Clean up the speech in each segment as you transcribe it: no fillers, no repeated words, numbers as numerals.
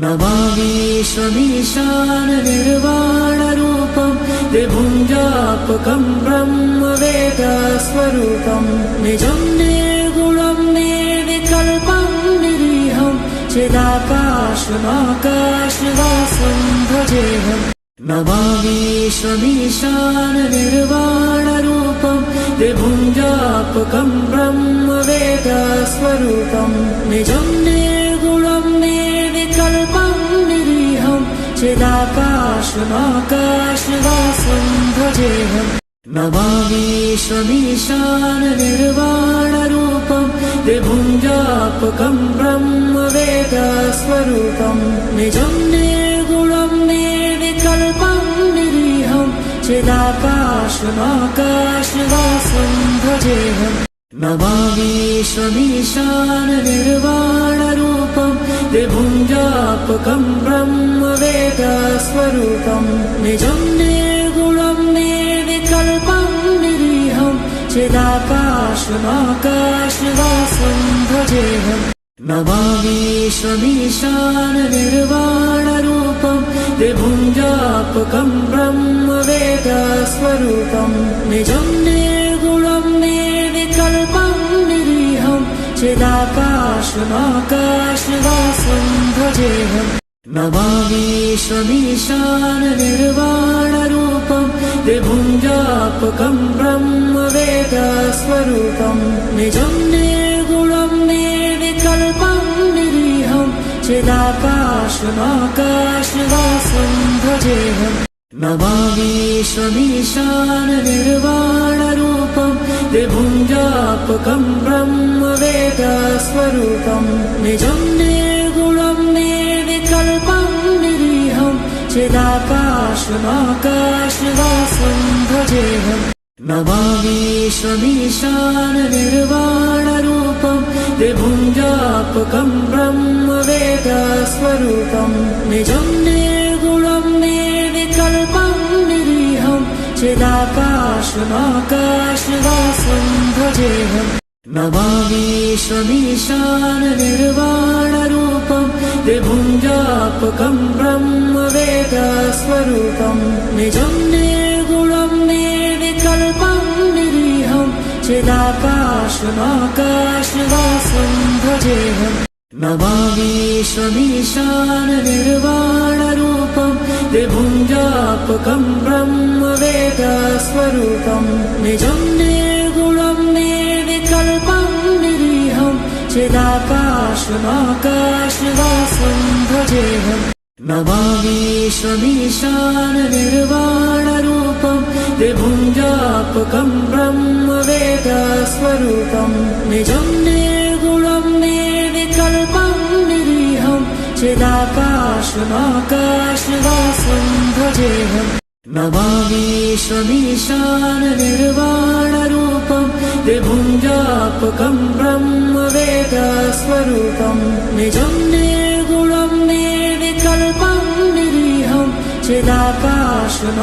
नमामीशमीशाननिर्वाणरूपं विभुञ्जापकं ब्रह्मवेदस्वरूपं निजं निर्गुणं निर्विकल्पं निरीहं चिदाकाशमाकाशवासं भजेऽहम् नमामीशमीशाननिर्वाणरूपं विभुञ्जापकं ब्रह्मवेदस्वरूपं निजं निर्गुणं निर्विकल्पं निरीहं चिदाकाशमाकाशवासं भजेऽहम् नमामीशमीशाननिर्वाणरूपं विभुञ्जापकं ब्रह्मवेदस्वरूपं निजं निर्गुणं निर्विकल्पं निरीहं चिदाकाशमाकाशवासं भजेऽहम् नमामीशमीशाननिर्वाणरूपं विभुञ्जापकं ब्रह्मवेदस्वरूपं निजं निर्गुणं निर्विकल्पं निरीहं चिदाकाशमाकाशवासं भजेऽहम् नमामीशमीशाननिर्वाणरूपं विभुञ्जापकं ब्रह्मवेदस्वरूपं निजं निर्गुणं निर्विकल्पं निरीहं चिदाकाशमाकाशवासं भजेऽहम् नमामीशमीशाननिर्वाणरूपं विभुञ्जापकं ब्रह्मवेदस्वरूपं निजं निर्गुणं निर्विकल्पं निरीहं चिदाकाशमाकाशवासं भजेऽहम् नमामीशमीशाननिर्वाणरूपं विभुञ्जापकं ब्रह्मवेदस्वरूपं निजं निर्गुणं निर्विकल्पं निरीहं चिदाकाशमाकाशवासं भजेऽहम् नमामीशमीशाननिर्वाणरूपं विभुञ्जापकं ब्रह्मवेदस्वरूपं निजं निर्गुणं निर्विकल्पं निरीहं चिदाकाशमाकाशवासं भजेऽहम् नमामीशमीशाननिर्वाणरूपं विभुञ्जापकं ब्रह्मवेदस्वरूपं निजं निर्गुणं निर्विकल्पं निरीहं चिदाकाशमाकाशवासं भजेऽहम् नमामीशमीशाननिर्वाणरूपं विभुञ्जापकं ब्रह्मवेदस्वरूपं निजं निर्गुणं निर्विकल्पं निरीहं चिदाकाशमाकाशवासं भजेऽहम् नमामीशमीशाननिर्वाणरूपं विभुञ्जापकं ब्रह्मवेदस्वरूपं निजं निर्गुणं निर्विकल्पं निरीहं चिदाकाशमाकाशवासं भजेऽहम् नमामीशमीशाननिर्वाणरूपं विभुञ्जापकं ब्रह्मवेदस्वरूपं निजं निर्गुणं निर्विकल्पं निरीहं चिदाकाशमाकाशवासं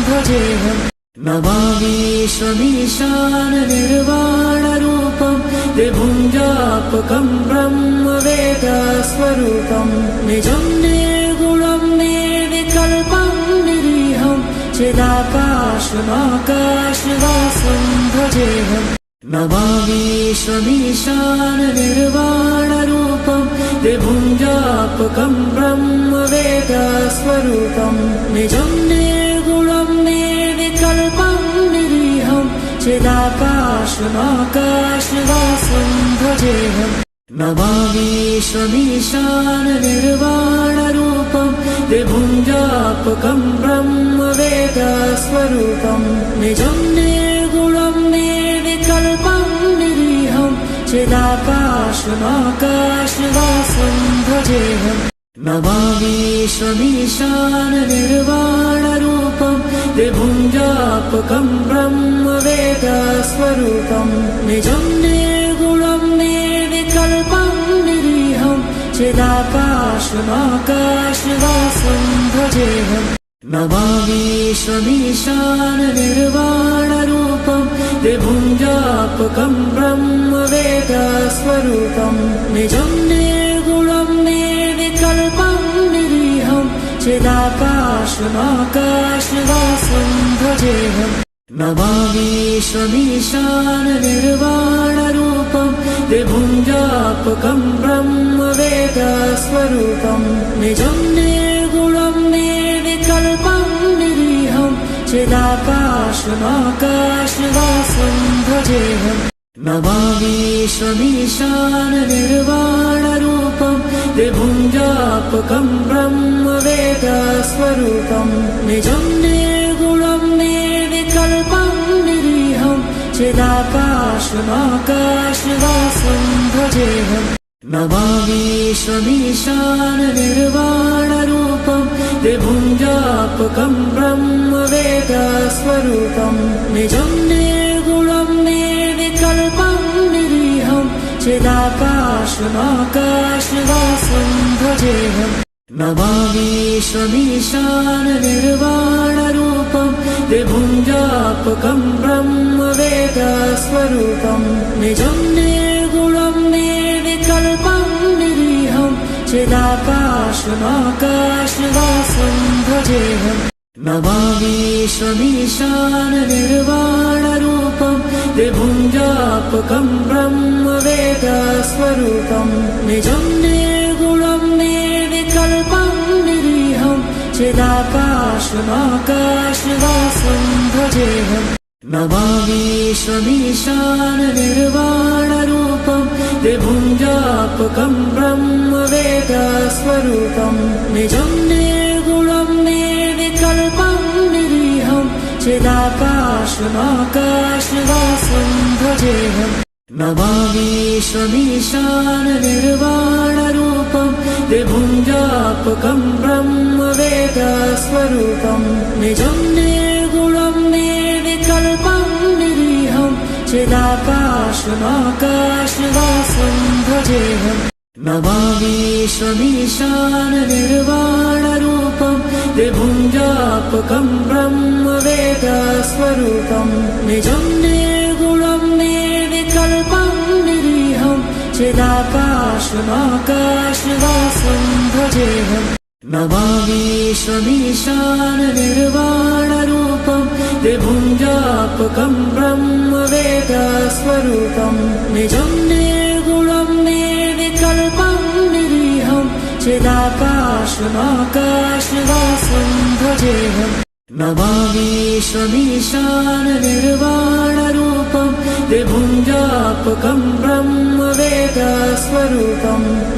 भजेऽहम् नमामीशमीशाननिर्वाणरूपं विभुञ्जापकं ब्रह्मवेदस्वरूपं निजं निर्गुणं निर्विकल्पं निरीहं चिदाकाशमाकाशवासं भजेऽहम् नमामीशमीशाननिर्वाणरूपं विभुञ्जापकं ब्रह्मवेदस्वरूपं निजं निर्गुणं निर्विकल्पं निरीहं चिदाकाशमाकाशवासं भजेऽहम् नमामीशमीशाननिर्वाणरूपं विभुञ्जापकं ब्रह्मवेदस्वरूपं निजं निर्गुणं निर्विकल्पं निरीहं चिदाकाशमाकाशवासं भजेऽहम् नमामीशमीशाननिर्वाणरूपं विभुञ्जापकं ब्रह्मवेदस्वरूपं निजं निर्गुणं निर्विकल्पं निरीहं चिदाकाशमाकाशवासं भजेऽहम् नमामीशमीशाननिर्वाणरूपं विभुञ्जापकं ब्रह्मवेदस्वरूपं निजं निर्गुणं चिदाकाशमाकाशवासं भजेऽहम् नमामीश्वमीशाननिर्वाणरूपं विभुञ्जापकं ब्रह्मवेदस्वरूपं निजं निर्गुणं निर्विकल्पं निरीहं चिदाकाशमाकाशवासं भजेऽहम् नमामीश्वमीशाननिर्वाणरूपं विभुञ्जापकं ब्रह्मवेदस्वरूपं निजं निर्गुणं निर्विकल्पं निरीहं चिदाकाशमाकाशवासं भजेऽहम् नमामीश्वमीशाननिर्वाणरूपं विभुञ्जापकं ब्रह्मवेदस्वरूपं निजं निर्गुणं निर्विकल्पं निरीहं चिदाकाशमाकाशवासं भजेऽहम् नमामीश्वमीशाननिर्वाणरूपं विभुञ्जापकं ब्रह्मवेदस्वरूपं निजं निर्गुणं निर्विकल्पं निरीहं चिदाकाशमाकाशवासं भजेऽहम् नमामीश्वमीशाननिर्वाणरूपं विभुञ्जापकं ब्रह्मवेदस्वरूपं निजं निर्गुणं निर्विकल्पं निरीहं चिदाकाशमाकाशवासं भजेऽहम् नमामीश्वमीशाननिर्वाणरूपं विभुञ्जापकं ब्रह्मवेदस्वरूपं निजं निर्गुणं निर्विकल्पं निरीहं चिदाकाशमाकाशवासं भजेऽहम् नमामीश्वमीशाननिर्वाणरूपं विभुञ्जापकं ब्रह्मवेदस्वरूपं निजं निर्गुणं निर्विकल्पं निरीहं चिदाकाशमाकाशवासं भजेऽहम् नमामीश्वमीशाननिर्वाणरूपं विभुञ्जापकं ब्रह्मवेदस्वरूपं निजं निर्गुणं निर्विकल्पं निरीहं चिदाकाशमाकाशवासं भजेऽहम् नमामीश्वमीशाननिर्वाणरूपं विभुञ्जापकं ब्रह्मवेदस्वरूपं निजं निर्गुणं निर्विकल्पं निरीहं चिदाकाशमाकाशवासं भजेऽहम् नमामीश्वमीशाननिर्वाणरूपं विभुञ्जापकं ब्रह्मवेदस्वरूपं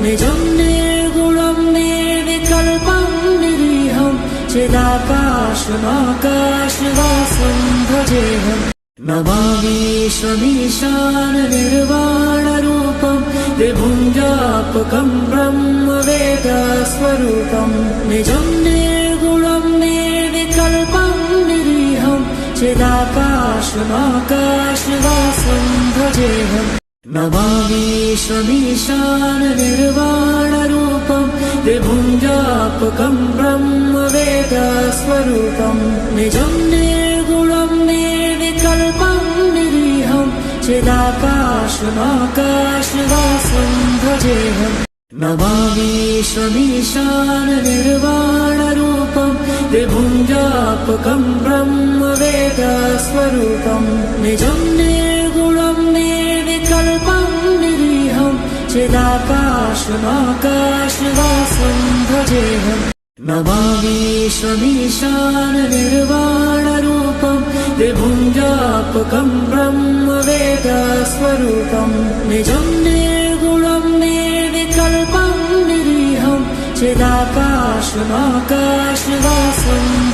निजं निर्गुणं निर्विकल्पं निरीहं चिदाकाशमाकाशवासं भजेऽहम् नमामीश्वमीशाननिर्वाणरूपं विभुञ्जापकं ब्रह्मवेदस्वरूपं निजं निर्गुणं निर्विकल्पं निरीहं चिदाकाशमाकाशवासं भजेऽहम् नमामीश्वमीशाननिर्वाणरूपं विभुञ्जापकं ब्रह्मवेदस्वरूपं निजं निर्गुणं निर्विकल्पं निरीहं चिदाकाशमाकाशवासं भजेऽहम् नमामीश्वमीशाननिर्वाणरूपं विभुञ्जापकं ब्रह्मवेदस्वरूपं निजं निर्गुणं निर्विकल्पं निरीहं चिदाकाशमाकाशवासं भजेऽहम् नमामीश्वमीशाननिर्वाणरूपं विभुञ्जापकं ब्रह्मवेदस्वरूपं निजं निर्गुणं निर्विकल्पं निरीहं चिदाकाशमाकाशवासं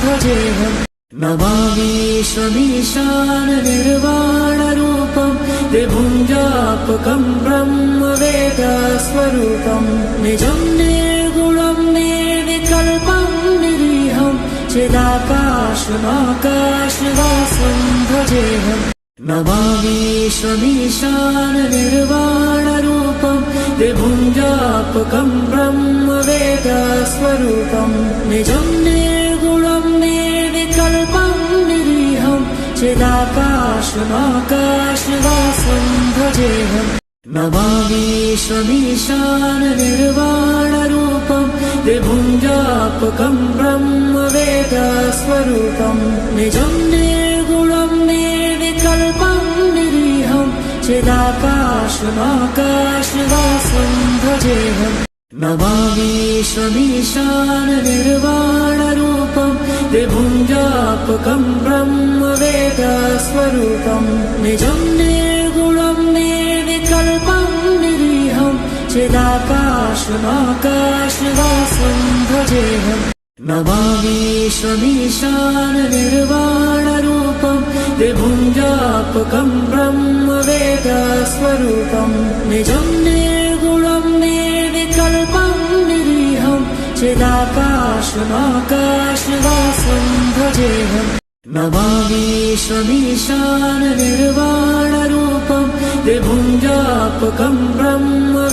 भजेऽहम् नमामीश्वमीशाननिर्वाणरूपं विभुञ्जापकं ब्रह्मवेदस्वरूपं निजं निर्गुणं निर्विकल्पं निरीहं चिदाकाशमाकाशवासं भजेऽहम् नमामीश्वमीशाननिर्वाणरूपं विभुञ्जापकं ब्रह्मवेदस्वरूपं निजं निर्गुणं निर्विकल्पं निरीहं चिदाकाशमाकाशवासं भजेऽहम् नमामीश्वमीशाननिर्वाणरूपं विभुञ्जापकं भुञ्जापकं ब्रह्मवेदस्वरूपं निजं निर्गुणं निर्विकल्पं निरीहं चिदाकाशमाकाशवासं भजेऽहम् नमामीशमीशाननिर्वाणरूपं विभुञ्जापकं ब्रह्मवेदस्वरूपं निजं निर्गुणं निर्विकल्पं निरीहं चिदाकाशमाकाशवासं भजेऽहम् नमामीशमीशाननिर्वाणरूपं विभुञ्जापकं ब्रह्मवेदस्वरूपं निजं निर्गुणं निर्विकल्पं निरीहं चिदाकाशमाकाशवासं भजेऽहम् नमामीशमीशाननिर्वाणरूपं विभुञ्जापकं ब्रह्मवेदस्वरूपं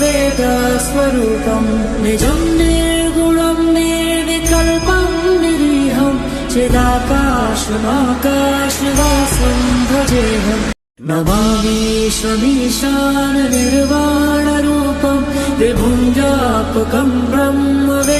निजं निर्गुणं निर्विकल्पं निरीहं चिदाकाशमाकाशवासं भजेऽहम् नमामीशमीशाननिर्वाणरूपं विभुञ्जापकं ब्रह्मवेदस्वरूपं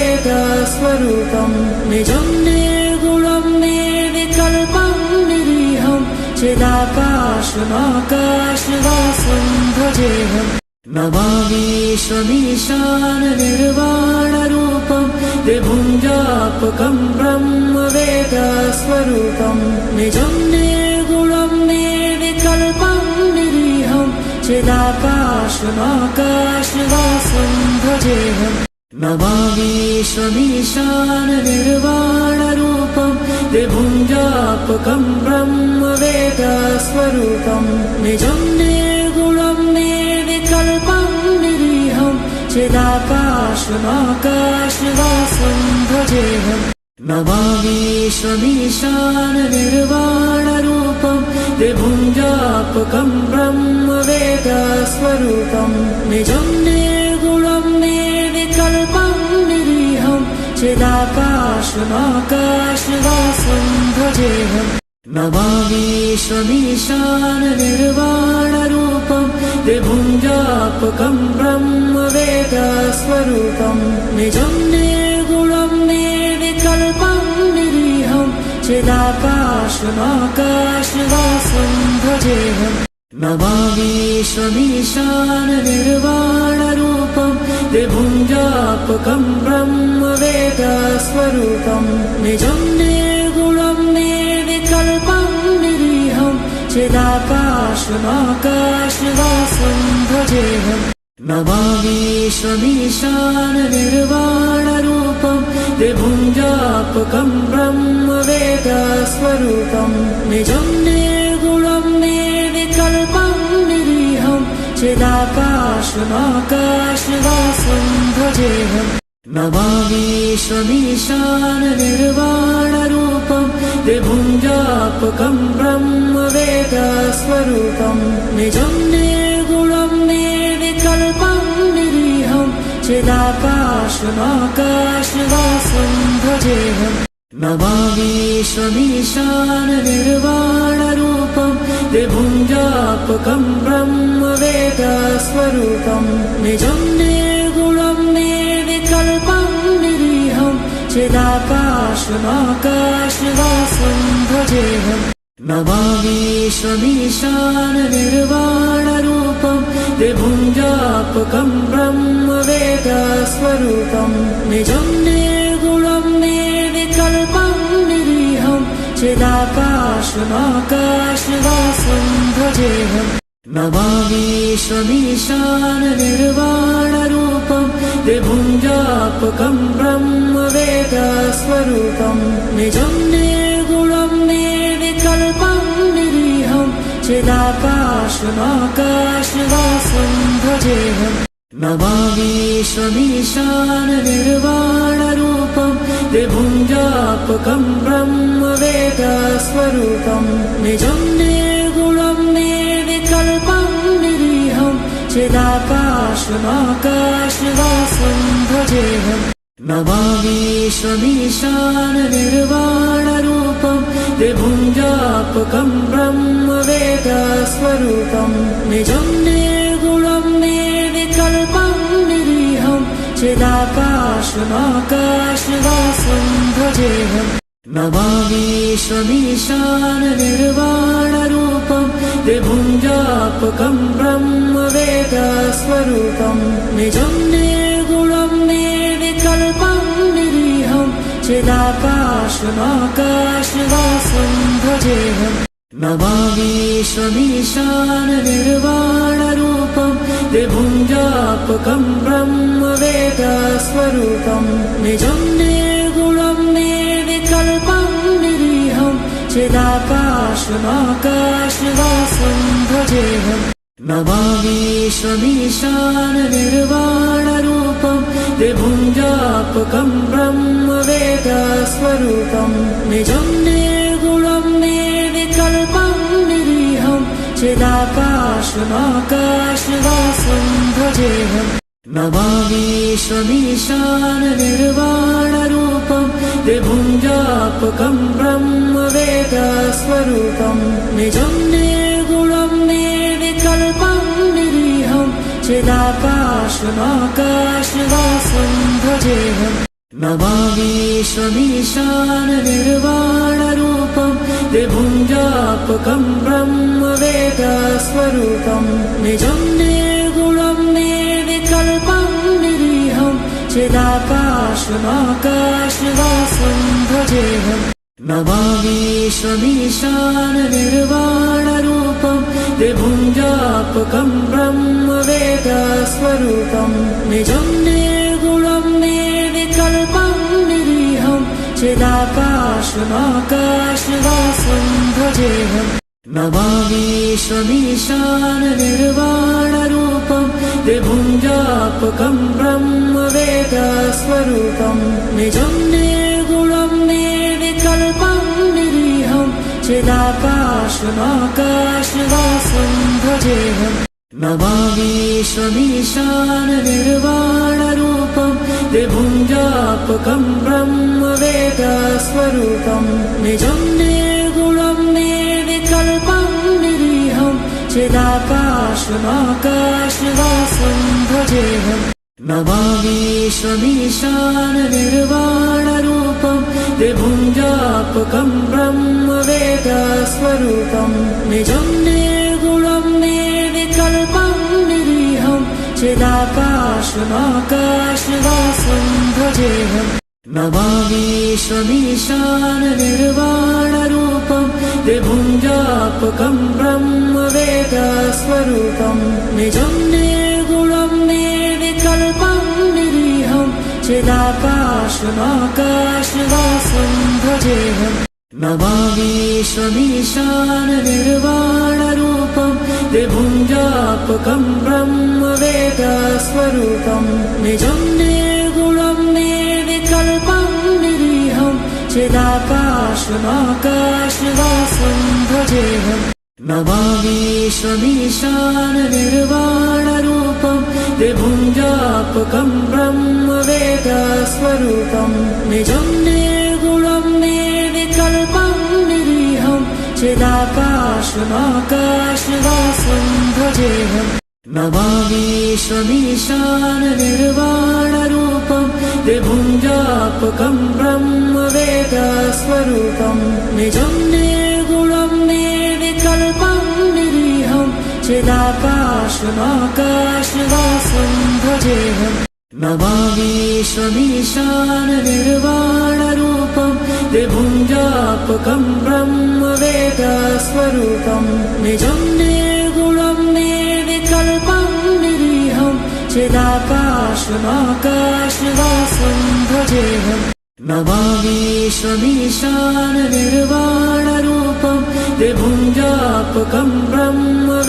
निजं निर्गुणं निर्विकल्पं निरीहं चिदाकाशमाकाशवासं भजेऽहम् नमामीशमीशाननिर्वाणरूपं विभुञ्जापकं ब्रह्मवेदस्वरूपं निजं निर्गुणं निर्विकल्पं निरीहं चिदाकाशमाकाशवासं भजेऽहम् नमामीशमीशाननिर्वाणरूपं विभुञ्जापकं ब्रह्मवेदस्वरूपं निजं निर्गुणं निर्विकल्पं निरीहं चिदाकाशमाकाशवासं भजेऽहम् नमामीशमीशाननिर्वाणरूपं विभुञ्जापकं ब्रह्मवेदस्वरूपं निजं निर्गुणं निर्विकल्पं निरीहं चिदाकाशमाकाशवासं भजेऽहम् नमामीशमीशाननिर्वाणरूपं विभुञ्जापकं ब्रह्मवेदस्वरूपं निजं निर्गुणं निर्विकल्पं निरीहं चिदाकाशमाकाशवासं भजेऽहम् नमामीशमीशाननिर्वाणरूपं विभुञ्जापकं ब्रह्मवेदस्वरूपं निजं निर्गुणं निर्विकल्पं निरीहं चिदाकाशमाकाशवासं भजेऽहम् नमामीशमीशाननिर्वाणरूपं विभुञ्जापकं ब्रह्मवेदस्वरूपं निजं निर्गुणं निर्विकल्पं निरीहं चिदाकाशमाकाशवासं भजेऽहम् नमामीशमीशाननिर्वाणरूपं विभुञ्जापकं ब्रह्मवेदस्वरूपं निजं निर्गुणं निर्विकल्पं निरीहं चिदाकाशमाकाशवासं भजेऽहम् नमामीशमीशाननिर्वाणरूपं विभुञ्जापकं ब्रह्मवेदस्वरूपं निजं निर्गुणं निर्विकल्पं निरीहं चिदाकाशमाकाशवासं भजेऽहम् नमामीशमीशाननिर्वाणरूपं विभुञ्जापकं ब्रह्मवेदस्वरूपं निजं निर्गुणं निर्विकल्पं निरीहं चिदाकाशमाकाशवासं भजेऽहम् नमामीशमीशाननिर्वाणरूपं विभुञ्जापकं ब्रह्मवेदस्वरूपं निजं निर्गुणं निर्विकल्पं निरीहं चिदाकाशमाकाशवासं भजेऽहम् नमामीशमीशाननिर्वाणरूपं विभुञ्जापकं ब्रह्मवेदस्वरूपं निजं निर्गुणं निर्विकल्पं निरीहं चिदाकाशमाकाशवासं भजेऽहम् नमामीशमीशाननिर्वाणरूपं विभुञ्जापकं ब्रह्मवेदस्वरूपं निजं निर्गुणं निर्विकल्पं निरीहं चिदाकाशमाकाशवासं भजेऽहम् नमामीश्वमीशाननिर्वाणरूपं विभुञ्जापकं ब्रह्मवेदस्वरूपं निजं निर्गुणं निर्विकल्पं निरीहं चिदाकाशमाकाशवासं भजेऽहम् नमामीश्वमीशाननिर्वाणरूपं विभुञ्जापकं ब्रह्मवेदस्वरूपं निजं निर्गुणं निर्विकल्पं निरीहं चिदाकाशमाकाशवासं भजेऽहम् नमामीश्वमीशाननिर्वाणरूपं विभुञ्जापकं ब्रह्मवेदस्वरूपं निजं निर्गुणं निर्विकल्पं निरीहं चिदाकाशमाकाशवासं भजेऽहम् नमामीश्वमीशाननिर्वाणरूपं विभुञ्जापकं ब्रह्मवेदस्वरूपं निजं निर्गुणं निर्विकल्पं निरीहं चिदाकाशमाकाशवासं भजेऽहम् नमामीश्वमीशाननिर्वाणरूपं विभुञ्जापकं ब्रह्मवेदस्वरूपं निजं निर्गुणं निर्विकल्पं निरीहं चिदाकाशमाकाशवासं भजेऽहम् नमामीश्वमीशाननिर्वाणरूपं विभुञ्जापकं ब्रह्मवेदस्वरूपं निजं निर्गुणं निर्विकल्पं निरीहं चिदाकाशमाकाशवासं भजेऽहम् नमामीश्वमीशाननिर्वाणरूपं विभुञ्जापकं ब्रह्मवेदस्वरूपं निजं निर्गुणं निर्विकल्पं निरीहं चिदाकाशमाकाशवासं भजेऽहम् नमामीश्वमीशाननिर्वाणरूपं विभुञ्जापकं ब्रह्मवेदस्वरूपं निजं निर्गुणं निर्विकल्पं निरीहं चिदाकाशमाकाशवासं भजेऽहम् नमामीश्वमीशाननिर्वाणरूपं विभुञ्जापकं ब्रह्मवेदस्वरूपं निजं निर्गुणं निर्विकल्पं निरीहं चिदाकाशमाकाशवासं भजेऽहम् नमामीश्वमीशाननिर्वाणरूपं विभुञ्जापकं ब्रह्मवेदस्वरूपं निजं निर्गुणं निर्विकल्पं निरीहं चिदाकाशमाकाशवासं भजेऽहम् नमामीश्वमीशाननिर्वाणरूपं विभुञ्जापकं ब्रह्मवेदस्वरूपं निजं निर्गुणं निर्विकल्पं निरीहं चिदाकाशमाकाशवासं भजेऽहम् नमामीश्वमीशाननिर्वाणरूपं विभुञ्जापकं ब्रह्मवेदस्वरूपं निजं निर्गुणं निर्विकल्पं निरीहं चिदाकाशमाकाशवासं भजेऽहम् नमामीश्वमीशाननिर्वाणरूपं विभुञ्जापकं ब्रह्मवेदस्वरूपं निजं निर्गुणं निर्विकल्पं निरीहं चिदाकाशमाकाशवासं भजेऽहम् नमामीश्वमीशाननिर्वाणरूपं विभुञ्जापकं ब्रह्मवेदस्वरूपं निजं निर्गुणं निर्विकल्पं निरीहं चिदाकाशमाकाशवासं भजेऽहम् नमामीश्वमीशाननिर्वाणरूपं विभुञ्जापकं ब्रह्मवेदस्वरूपं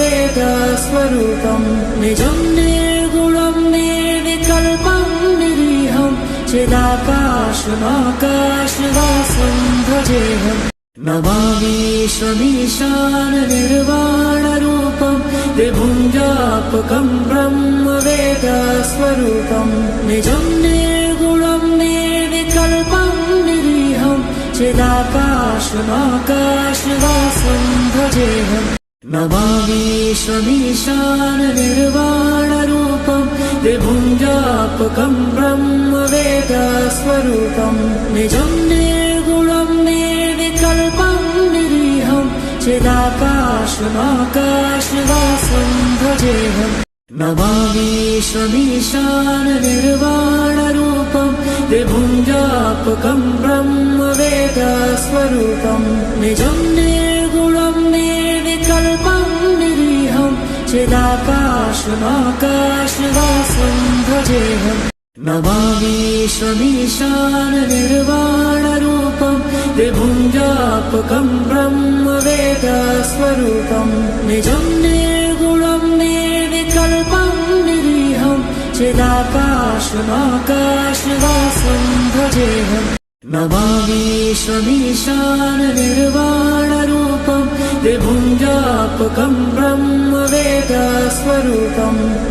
निजं निर्गुणं निर्विकल्पं निरीहं चिदाकाशमाकाशवासं भजेऽहम् नमामीश्वमीशाननिर्वाणरूपं विभुञ्जापकं ब्रह्मवेदस्वरूपं निजं निर्गुणं निर्विकल्पं निरीहं चिदाकाशमाकाशवासं भजेऽहम् नमामीशमीशाननिर्वाणरूपं विभुं व्यापकं ब्रह्मवेदस्वरूपं निजं निर्गुणं निर्विकल्पं निरीहं चिदाकाशमाकाशवासं भजेऽहम् नमामीशमीशाननिर्वाणरूपं विभुं व्यापकं ब्रह्मवेदस्वरूपं निजं निर्गुणं निर्विकल्पं निरीहं चिदाकाशमाकाशवासं भजेऽहम् नमामीशमीशाननिर्वाणरूपं विभुं व्यापकं ब्रह्मवेदस्वरूपं निजं निर्गुणं निर्विकल्पं निरीहं चिदाकाशमाकाशवासं भजेऽहम् नमामीशमीशाननिर्वाणरूपं विभुं व्यापकं ब्रह्मवेदस्वरूपं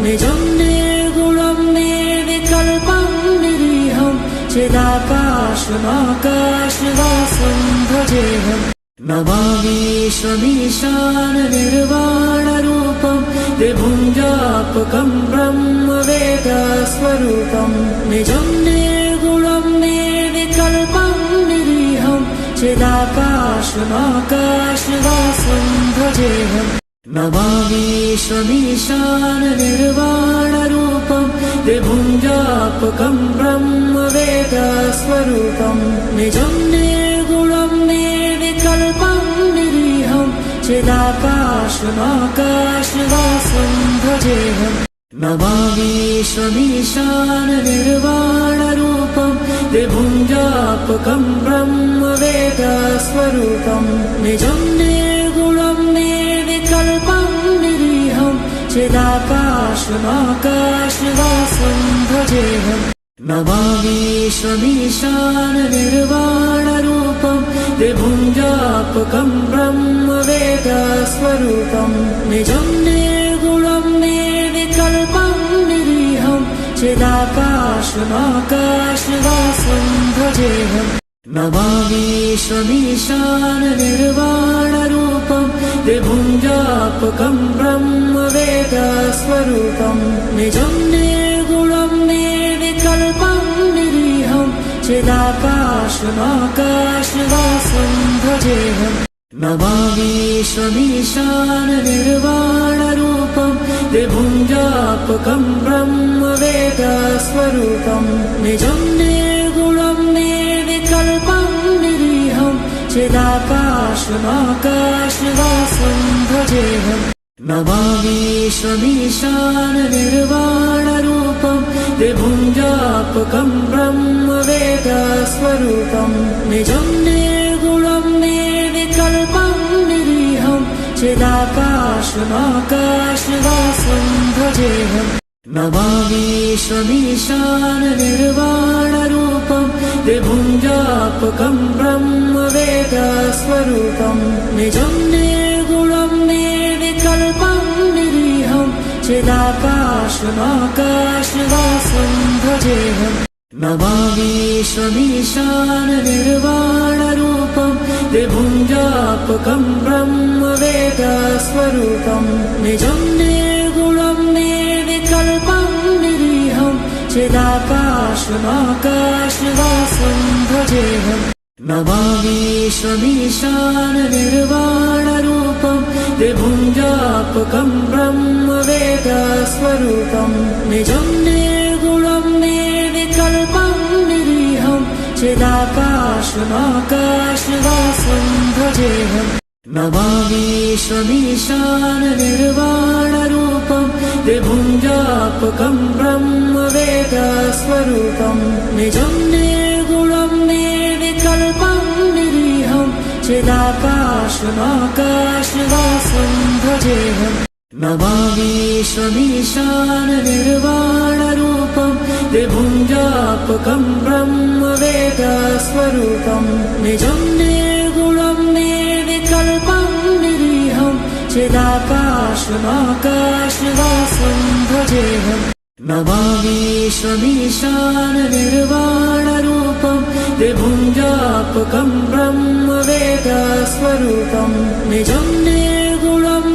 निजं निर्गुणं निर्विकल्पं निरीहं चिदाकाशमाकाशवासं भजेऽहम् नमामीशमीशाननिर्वाणरूपं विभुं व्यापकं ब्रह्मवेदस्वरूपं निजं निर्गुणं निर्विकल्पं निरीहं चिदाकाशमाकाशवासं भजेऽहम् नमामीशमीशाननिर्वाणरूपं विभुं व्यापकं ब्रह्मवेदस्वरूपं निजं निर्गुणं निर्विकल्पं निरीहं चिदाकाशमाकाशवासं भजेऽहम् नमामीशमीशाननिर्वाणरूपं विभुं व्यापकं ब्रह्मवेदस्वरूपं निजं निर्गुणं निर्विकल्पं निरीहं चिदाकाशमाकाशवासं भजेऽहम् नमामीशमीशाननिर्वाणरूपं विभुं व्यापकं ब्रह्मवेदस्वरूपं निजं निर्गुणं निर्विकल्पं निरीहं चिदाकाशमाकाशवासं भजेऽहम् नमामीशमीशाननिर्वाणरूपं विभुं व्यापकं ब्रह्मवेदस्वरूपं निजं निर्गुणं निर्विकल्पं निरीहं चिदाकाशमाकाशवासं भजेऽहम् नमामीशमीशाननिर्वाणरूपं विभुं व्यापकं ब्रह्मवेदस्वरूपं निजं निर्गुणं निर्विकल्पं निरीहं चिदाकाशमाकाशवासं भजेऽहम् नमामीशमीशाननिर्वाणरूपं विभुं व्यापकं ब्रह्मवेदस्वरूपं निजं निर्गुणं निर्विकल्पं निरीहं चिदाकाशमाकाशवासं भजेऽहम् नमामीशमीशाननिर्वाणरूपं विभुं व्यापकं ब्रह्मवेदस्वरूपं निजं निर्गुणं निर्विकल्पं निरीहं चिदाकाशमाकाशवासं भजेऽहम् नमामीशमीशाननिर्वाणरूपं विभुं व्यापकं ब्रह्मवेदस्वरूपं निजं निर्गुणं निर्विकल्पं निरीहं चिदाकाशमाकाशवासं भजेऽहम् नमामीशमीशाननिर्वाणरूपं विभुं व्यापकं ब्रह्मवेदस्वरूपं निजं निर्गुणं निर्विकल्पं निरीहं चिदाकाशमाकाशवासं भजेऽहम् नमामीशमीशाननिर्वाणरूपं विभुं व्यापकं ब्रह्मवेदस्वरूपं निजं निर्गुणं निर्विकल्पं निरीहं चिदाकाशमाकाशवासं भजेऽहम् नमामीशमीशाननिर्वाणरूपं विभुं व्यापकं ब्रह्मवेदस्वरूपं निजं निर्गुणं निर्विकल्पं निरीहं चिदाकाशमाकाशवासं भजेऽहम् नमामीशमीशाननिर्वाणरूपं विभुं व्यापकं ब्रह्मवेदस्वरूपं निजं निर्गुणं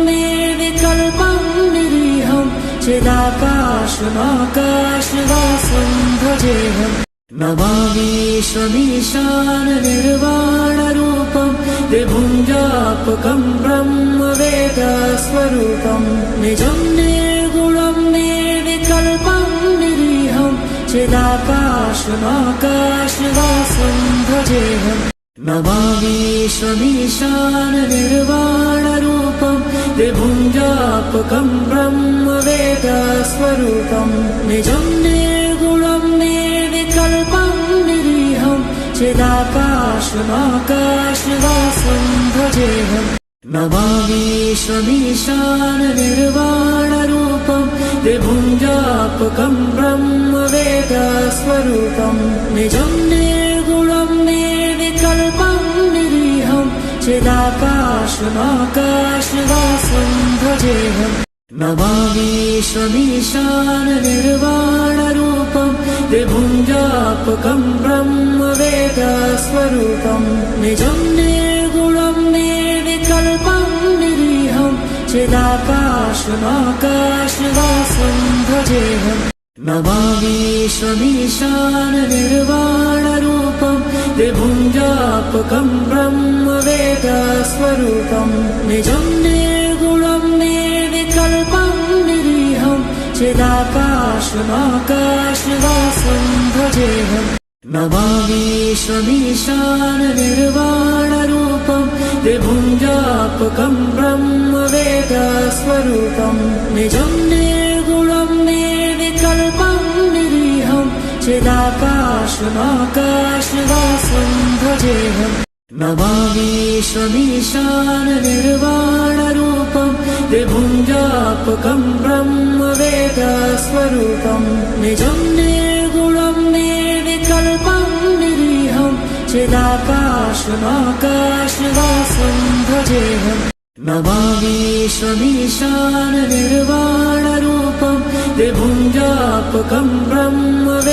चिदाकाशमाकाशवासं भजेऽहम् नमामि विश्वमीशाननिर्वाणरूपं विभुञ्जापकं ब्रह्मवेदस्वरूपं निजं निर्गुणं निर्विकल्पं निरीहं चिदाकाशमाकाशवासं भजेऽहम् नमामि विश्वमीशाननिर्वाणरूपं विभुञ्जापकं ब्रह्मवेदस्वरूपं निजं निर्गुणं निर्विकल्पं निरीहं चिदाकाशमाकाशवासं भजेऽहम् नमामि विश्वमीशाननिर्वाणरूपं विभुञ्जापकं ब्रह्मवेदस्वरूपं निजं निर्गुणं निर्विकल्पं निरीहं चिदाकाशमाकाशवासं भजेऽहम् नमामि विश्वमीशाननिर्वाणरूपं विभुञ्जापकं ब्रह्मवेदस्वरूपं निजं निर्गुणं निर्विकल्पं निरीहं चिदाकाशमाकाशवासं भजेऽहम् नमामि विश्वमीशाननिर्वाणरूपं विभुञ्जापकं ब्रह्मवेदस्वरूपं निजं निर्गुणं निर्विकल्पं निरीहं चिदाकाशमाकाशवासं भजेऽहम् नमामि विश्वमीशाननिर्वाणरूपं विभुञ्जापकं ब्रह्मवेदस्वरूपं निजं निर्गुणं निर्विकल्पं निरीहं चिदाकाशमाकाशवासं भजेऽहम् नमामि विश्वमीशाननिर्वाणरूपं विभुञ्जापकं ब्रह्मवेदस्वरूपं निजं निर्गुणं निर्विकल्पं निरीहं चिदाकाशमाकाशवासं भजेऽहम् नमामि विश्वमीशाननिर्वाणरूपं विभुञ्जापकं ब्रह्मवेदस्वरूपं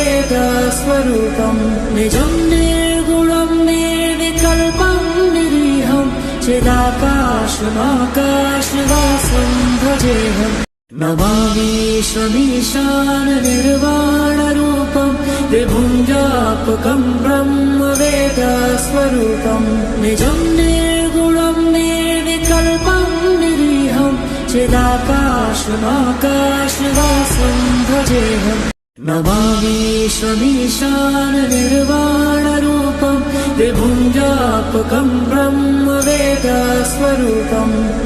निजं निर्गुणं निर्विकल्पं निरीहं चिदाकाशमाकाशवासं भजेऽहम् नमामि विश्वमीशाननिर्वाणरूपं विभुञ्जापकं ब्रह्मवेदस्वरूपं निजं निर्गुणं निर्विकल्पं निरीहं चिदाकाशमाकाशवासं भजेऽहम् नमामि विश्वमीशाननिर्वाणरूपं विभुञ्जापकं ब्रह्मवेदस्वरूपं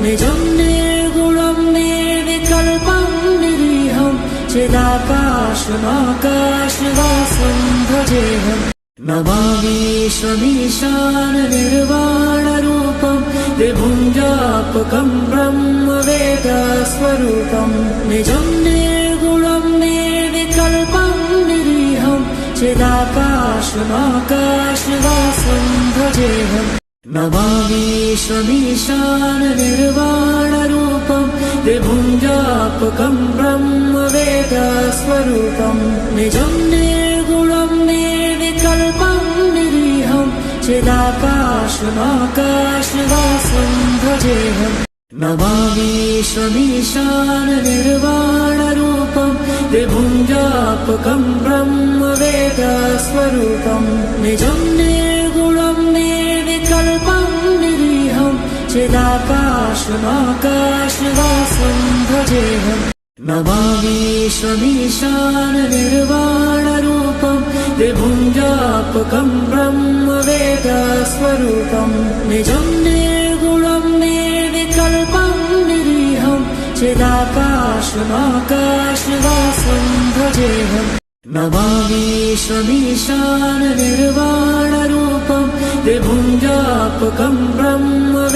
निजं निर्गुणं निर्विकल्पं निरीहं चिदाकाशमाकाशवासं भजेऽहम् नमामि विश्वमीशाननिर्वाणरूपं विभुञ्जापकं ब्रह्मवेदस्वरूपं निजं निर्गुणं निर्विकल्पं निरीहं चिदाकाशमाकाशवासं भजेऽहम् नमामि विश्वमीशाननिर्वाणरूपं विभुञ्जापकं ब्रह्मवेदस्वरूपं निजं निर्गुणं निर्विकल्पं निरीहं चिदाकाशमाकाशवासं भजेऽहम् नमामि विश्वमीशाननिर्वाणरूपं विभुञ्जापकं ब्रह्मवेदस्वरूपं निजं निर्गुणं निर्विकल्पं निरीहं चिदाकाशमाकाशवासं भजेऽहम् नमामि विश्वमीशाननिर्वाणरूपं विभुञ्जापकं ब्रह्मवेदस्वरूपं निजं निर्गुणं निर्विकल्पं निरीहं चिदाकाशमाकाशवासं भजेऽहम् नमामि विश्वमीशाननिर्वाणरूपं विभुञ्जापकं ब्रह्मवेदस्वरूपं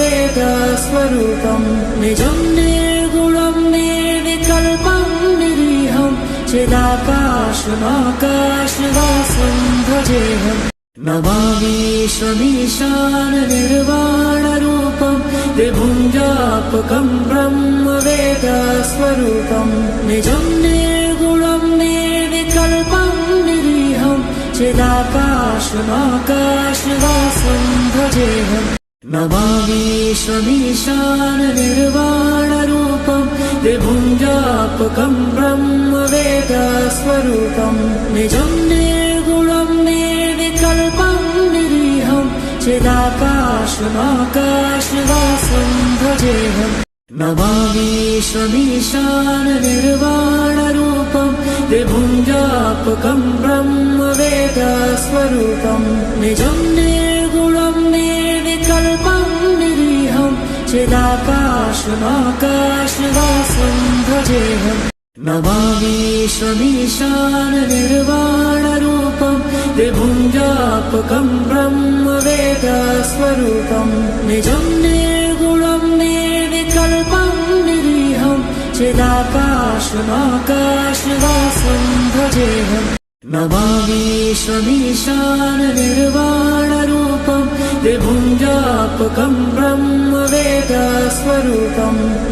निजं निर्गुणं निर्विकल्पं निरीहं चिदाकाशमाकाशवासं भजेऽहम् नमामि विश्वमीशाननिर्वाणरूपं विभुञ्जापकं ब्रह्मवेदस्वरूपं निजं निर्गुणं निर्विकल्पं निरीहं चिदाकाशमाकाशवासं भजेऽहम् नमामीशमीशाननिर्वाणरूपं विभुञ्जापकं ब्रह्मवेदस्वरूपं निजं निर्गुणं निर्विकल्पं निरीहं चिदाकाशमाकाशवासं भजेऽहम् नमामीशमीशाननिर्वाणरूपं विभुञ्जापकं ब्रह्मवेदस्वरूपं निजं निर्गुणं निर्विकल्पं निरीहं चिदाकाशमाकाशवासं भजेऽहम् नमामीशमीशाननिर्वाणरूपं विभुञ्जापकं ब्रह्मवेदस्वरूपं निजं निर्गुणं निर्विकल्पं निरीहं चिदाकाशमाकाशवासं भजेऽहम् नमामीशमीशाननिर्वाणरूपं विभुञ्जापकं ब्रह्मवेदस्वरूपं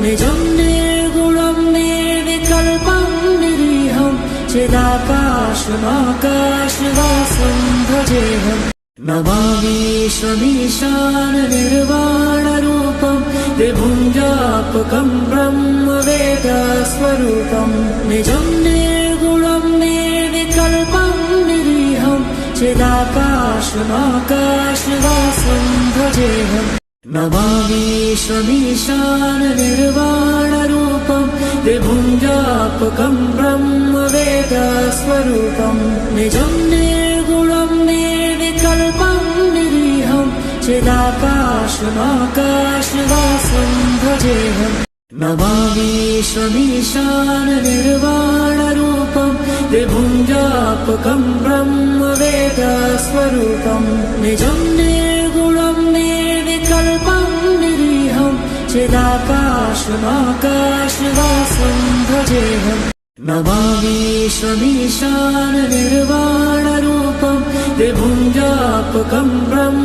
निजं निर्गुणं निर्विकल्पं निरीहं चिदाकाशमाकाशवासं भजेऽहम् नमामीशमीशाननिर्वाणरूपं विभुञ्जापकं ब्रह्मवेदस्वरूपं निजं निर्गुणं निर्विकल्पं निरीहं चिदाकाशमाकाशवासं भजेऽहम् नमामीशमीशाननिर्वाणरूपं विभुञ्जापकं ब्रह्मवेदस्वरूपं निजं निर्गुणं निर्विकल्पं निरीहं चिदाकाशमाकाशवासं भजेऽहम् नमामीशमीशाननिर्वाणरूपं विभुञ्जापकं ब्रह्मवेदस्वरूपं निजं निर्गुणं निर्विकल्पं निरीहं चिदाकाशमाकाशवासं भजेऽहम् नमामीशमीशाननिर्वाणरूपं विभुञ्जापकं ब्रह्म